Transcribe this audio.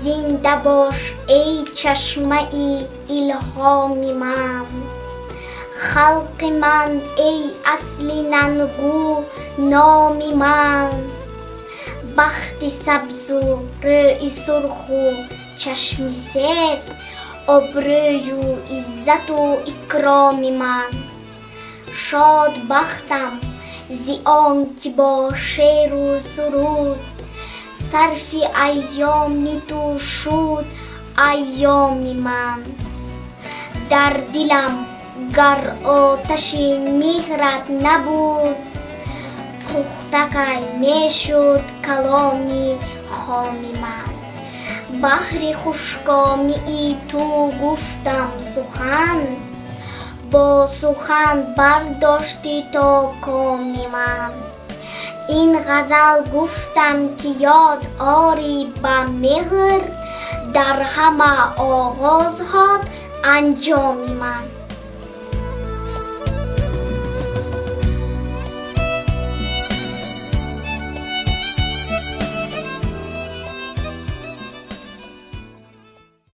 زنده باش ای چشمه ای الهام من، خلق من ای اصل ننگو نام من، بخت سبز و روی سرخ و چشم سرد، ابروی و عزت و اکرام من. شاد بختم زی آنکه با شعر و سرود صرف ایام تو شد ایام من. در دلم گر آتش مهرت نبود، پختکی میشد کلامی خام من. بهر خشکامی تو گفتم سخن، با سخن برداشتی تا کام من. این غزل گفتم که یاد آری به مهر، در همه آغازها انجام من.